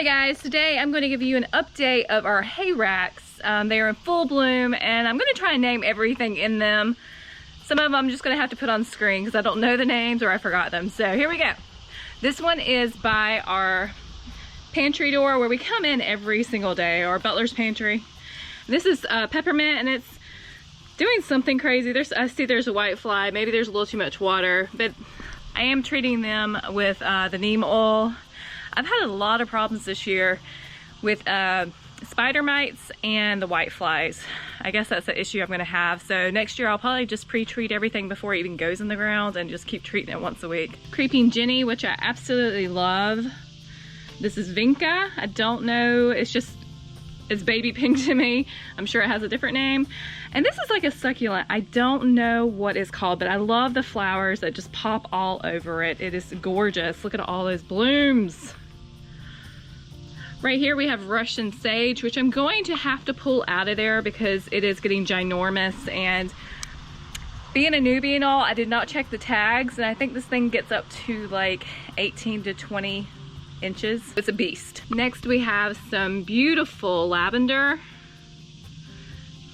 Hey guys, today I'm going to give you an update of our hayracks. They are in full bloom and I'm going to try and name everything in them. Some of them I'm just going to have to put on screen because I don't know the names or I forgot them. So here we go. This one is by our pantry door where we come in every single day, our butler's pantry. This is peppermint and it's doing something crazy. I see there's a white fly. Maybe there's a little too much water, but I am treating them with the neem oil. I've had a lot of problems this year with spider mites and the white flies. I guess that's the issue I'm gonna have. So next year I'll probably just pre-treat everything before it even goes in the ground and just keep treating it once a week. Creeping Jenny, which I absolutely love. This is Vinca. I don't know, it's baby pink to me. I'm sure it has a different name. And this is like a succulent. I don't know what it's called, but I love the flowers that just pop all over it. It is gorgeous. Look at all those blooms. Right here we have Russian sage, which I'm going to have to pull out of there because it is getting ginormous. And being a newbie and all, I did not check the tags, and I think this thing gets up to like 18 to 20 inches. It's a beast. Next we have some beautiful lavender,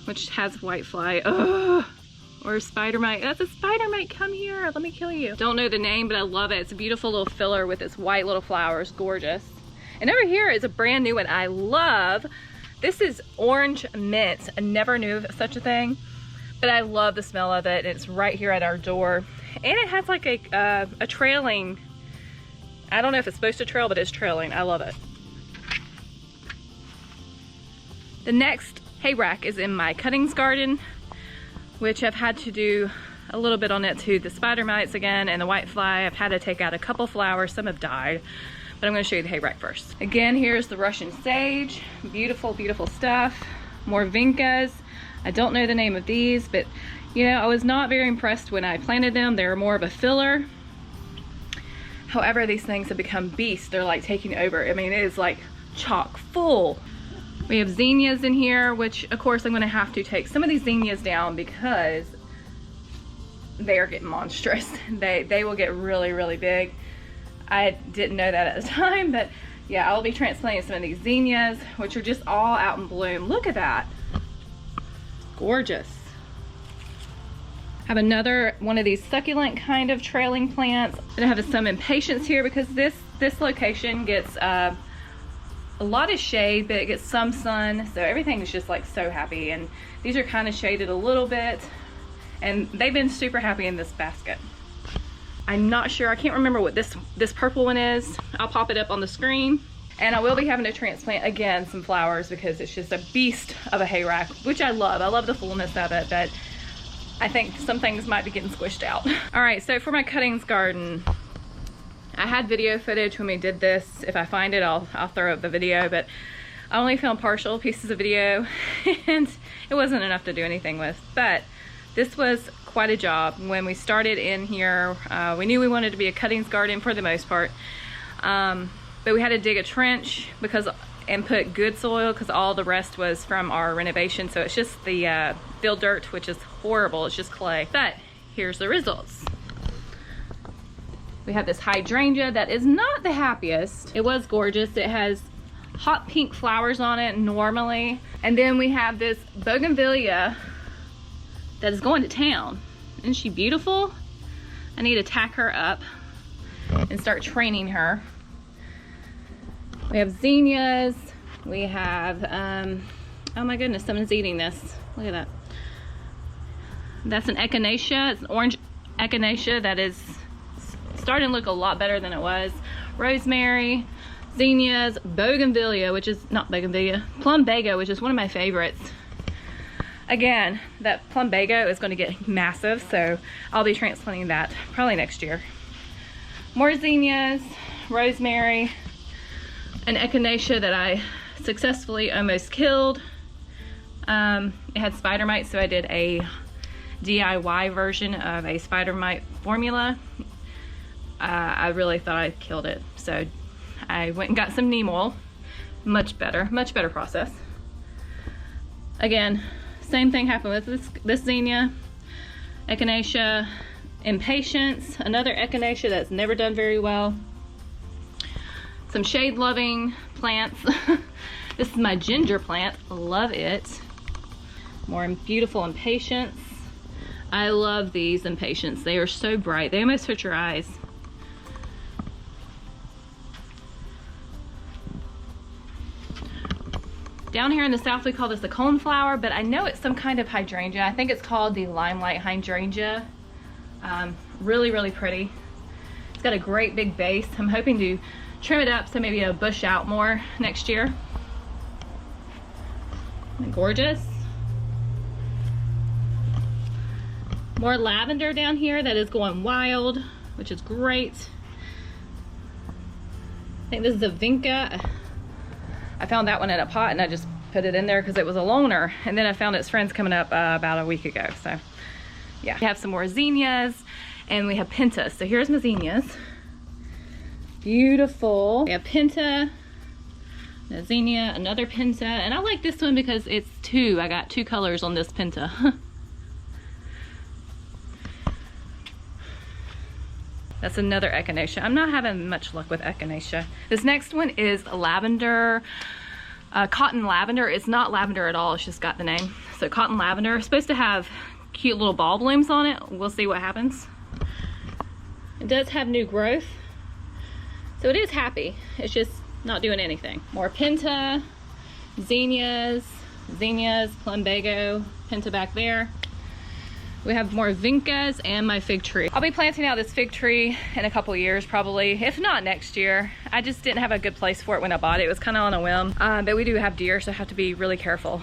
which has white fly. Ugh. Or spider mite. That's a spider mite. Come here, let me kill you. Don't know the name, but I love it. It's a beautiful little filler with its white little flowers. Gorgeous. And over here is a brand new one I love. This is orange mint. I never knew of such a thing, but I love the smell of it. It's right here at our door. And it has like a trailing, I don't know if it's supposed to trail, but it's trailing. I love it. The next hayrack is in my cuttings garden, which I've had to do a little bit on it too. The spider mites again and the white fly. I've had to take out a couple flowers. Some have died. But I'm going to show you the hayrack first. Again, here's the Russian sage. Beautiful, beautiful stuff. More Vincas. I don't know the name of these, but you know, I was not very impressed when I planted them. They were more of a filler. However, these things have become beasts. They're like taking over. I mean, it is like chock full. We have zinnias in here, which of course I'm going to have to take some of these zinnias down because they are getting monstrous. They will get really, really big. I didn't know that at the time, but yeah, I'll be transplanting some of these zinnias, which are just all out in bloom. Look at that. Gorgeous. I have another one of these succulent kind of trailing plants. I have some impatiens here because this location gets a lot of shade, but it gets some sun, so everything is just like so happy. And these are kind of shaded a little bit, and they've been super happy in this basket. I'm not sure, I can't remember what this purple one is. I'll pop it up on the screen. And I will be having to transplant again some flowers because it's just a beast of a hayrack, which I love. I love the fullness of it, but I think some things might be getting squished out. All right, so for my cuttings garden, I had video footage when we did this. If I find it, I'll throw up the video, but I only filmed partial pieces of video and it wasn't enough to do anything with. But this was quite a job. When we started in here, we knew we wanted to be a cuttings garden for the most part, but we had to dig a trench and put good soil because all the rest was from our renovation. So it's just the field dirt, which is horrible. It's just clay. But here's the results. We have this hydrangea that is not the happiest. It was gorgeous. It has hot pink flowers on it normally. And then we have this bougainvillea that is going to town. Isn't she beautiful? I need to tack her up and start training her. We have zinnias. We have, oh my goodness, someone's eating this. Look at that. That's an echinacea. It's an orange echinacea that is starting to look a lot better than it was. Rosemary, zinnias, bougainvillea, which is not bougainvillea, plumbago, which is one of my favorites. Again, that plumbago is going to get massive, so I'll be transplanting that probably next year. More zinnias, rosemary, an echinacea that I successfully almost killed. It had spider mites, so I did a DIY version of a spider mite formula. I really thought I killed it, so I went and got some neem oil. Much better process. Again, same thing happened with this zinnia, echinacea, impatiens, another echinacea that's never done very well. Some shade loving plants. This is my ginger plant. Love it. More beautiful impatiens. I love these impatiens. They are so bright. They almost hurt your eyes. Down here in the south we call this a coneflower, but I know it's some kind of hydrangea. I think it's called the Limelight Hydrangea. Really, really pretty. It's got a great big base. I'm hoping to trim it up so maybe it'll bush out more next year. Isn't it gorgeous? More lavender down here that is going wild, which is great. I think this is a Vinca. I found that one in a pot and I just put it in there because it was a loner. And then I found its friends coming up about a week ago. So yeah, we have some more zinnias and we have pentas. So here's my zinnias. Beautiful. We have penta, a zinnia, another penta. And I like this one because it's two. I got two colors on this penta. That's another echinacea. I'm not having much luck with echinacea. This next one is lavender, cotton lavender. It's not lavender at all, it's just got the name. So cotton lavender. It's supposed to have cute little ball blooms on it. We'll see what happens. It does have new growth. So it is happy. It's just not doing anything. More penta, zinnias, plumbago, penta back there. We have more Vincas and my fig tree. I'll be planting out this fig tree in a couple years probably, if not next year. I just didn't have a good place for it when I bought it. It was kind of on a whim, but we do have deer, so I have to be really careful.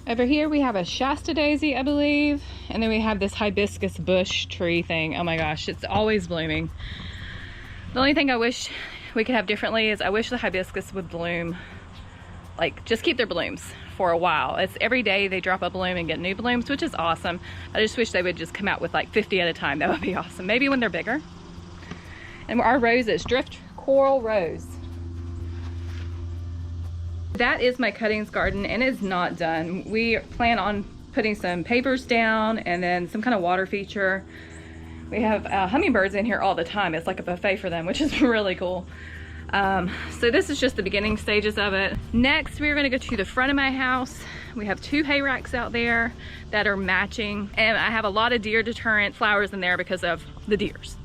Over here we have a Shasta daisy, I believe, and then we have this hibiscus bush tree thing. Oh my gosh, it's always blooming. The only thing I wish we could have differently is I wish the hibiscus would bloom, like just keep their blooms for a while. It's every day they drop a bloom and get new blooms, which is awesome. I just wish they would just come out with like 50 at a time. That would be awesome. Maybe when they're bigger. And our roses, drift coral rose. That is my cuttings garden and it's not done. We plan on putting some papers down and then some kind of water feature. We have hummingbirds in here all the time. It's like a buffet for them, which is really cool. So this is just the beginning stages of it. Next, we're gonna go to the front of my house. We have two hayracks out there that are matching, and I have a lot of deer deterrent flowers in there because of the deers.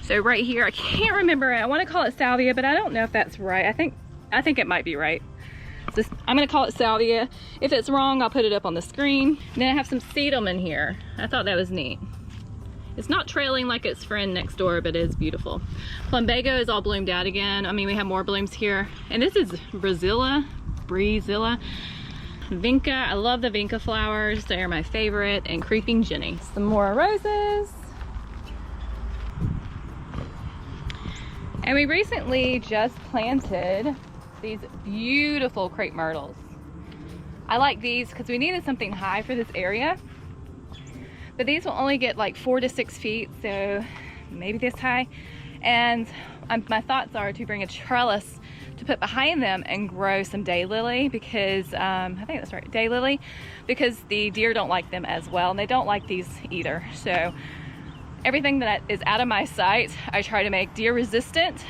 So right here, I can't remember it. I wanna call it Salvia, but I don't know if that's right. I think it might be right. So I'm gonna call it Salvia. If it's wrong, I'll put it up on the screen. And then I have some sedum in here. I thought that was neat. It's not trailing like its friend next door, but it is beautiful. Plumbago is all bloomed out again. I mean, we have more blooms here. And this is Brazilla. Vinca, I love the Vinca flowers. They are my favorite. And Creeping Jenny. Some more roses. And we recently just planted these beautiful Crepe Myrtles. I like these because we needed something high for this area. But these will only get like 4 to 6 feet, so maybe this high. And my thoughts are to bring a trellis to put behind them and grow some daylily because, I think that's right, daylily, because the deer don't like them as well, and they don't like these either. So everything that is out of my sight, I try to make deer resistant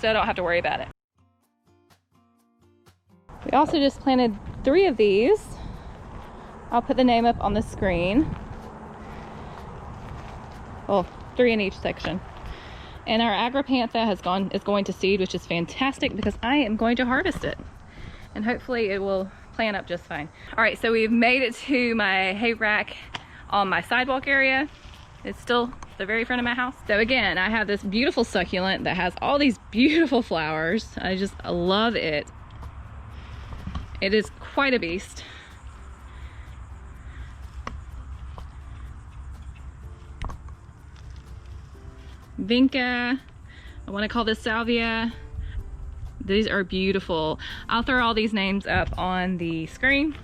so I don't have to worry about it. We also just planted 3 of these. I'll put the name up on the screen. Well, 3 in each section. And our agripantha is going to seed, which is fantastic because I am going to harvest it. And hopefully it will plant up just fine. All right, so we've made it to my hay rack on my sidewalk area. It's still the very front of my house. So again, I have this beautiful succulent that has all these beautiful flowers. I just love it. It is quite a beast. Vinca, I want to call this Salvia. These are beautiful. I'll throw all these names up on the screen.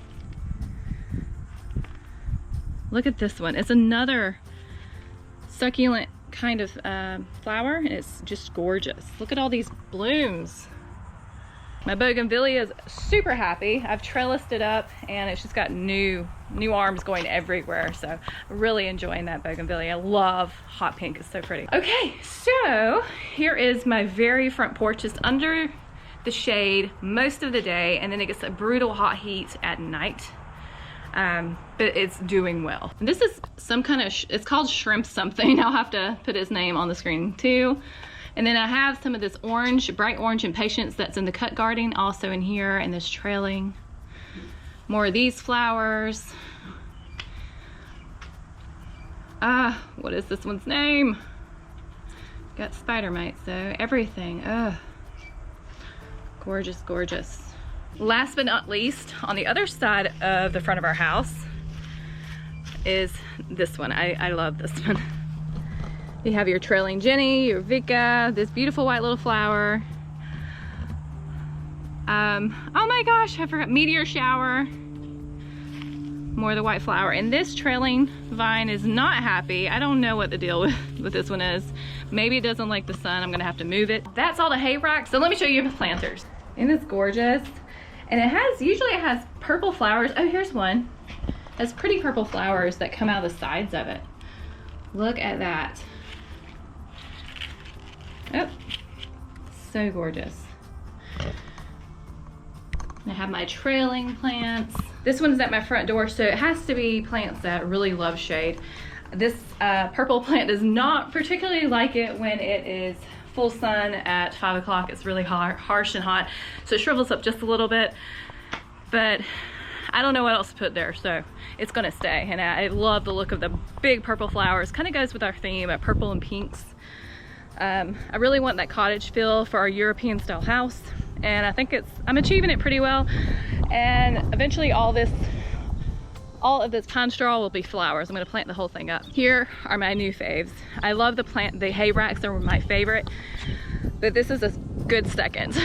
Look at this one. It's another succulent kind of flower, and it's just gorgeous. Look at all these blooms. My bougainvillea is super happy. I've trellised it up and it's just got new arms going everywhere. So really enjoying that bougainvillea. I love hot pink, it's so pretty. Okay, so here is my very front porch. It's under the shade most of the day and then it gets a brutal hot heat at night. But it's doing well. And this is some kind of, it's called shrimp something. I'll have to put his name on the screen too. And then I have some of this orange, bright orange impatiens that's in the cut garden also in here, and this trailing. More of these flowers. What is this one's name? Got spider mites though, everything. Gorgeous, gorgeous. Last but not least, on the other side of the front of our house is this one. I love this one. You have your trailing Jenny, your Vinca, this beautiful white little flower. Oh my gosh, I forgot, meteor shower. More of the white flower. And this trailing vine is not happy. I don't know what the deal with this one is. Maybe it doesn't like the sun. I'm gonna have to move it. That's all the hayracks. So let me show you the planters. Isn't this gorgeous? And usually it has purple flowers. Oh, here's one. It has pretty purple flowers that come out of the sides of it. Look at that. Oh, so gorgeous. I have my trailing plants. This one's at my front door, so it has to be plants that really love shade. This purple plant does not particularly like it when it is full sun at 5 o'clock. It's really harsh and hot, so it shrivels up just a little bit, but I don't know what else to put there, so it's gonna stay. And I love the look of the big purple flowers. Kind of goes with our theme of purple and pinks. I really want that cottage feel for our European style house, and I think I'm achieving it pretty well. And eventually all of this pine straw will be flowers. I'm gonna plant the whole thing up. Here are my new faves. I love the hayracks are my favorite, but this is a good second.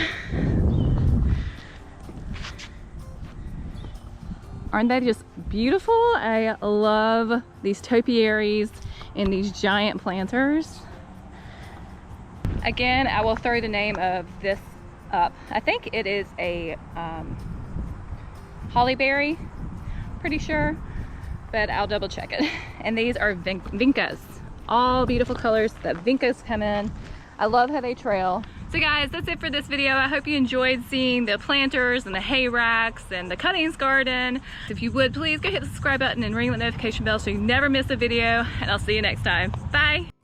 Aren't they just beautiful? I love these topiaries and these giant planters. Again, I will throw the name of this up. I think it is a hollyberry, pretty sure, but I'll double check it. And these are Vincas, all beautiful colors that Vincas come in. I love how they trail. So guys, that's it for this video. I hope you enjoyed seeing the planters and the hayracks and the cuttings garden. If you would, please go hit the subscribe button and ring the notification bell so you never miss a video, and I'll see you next time. Bye.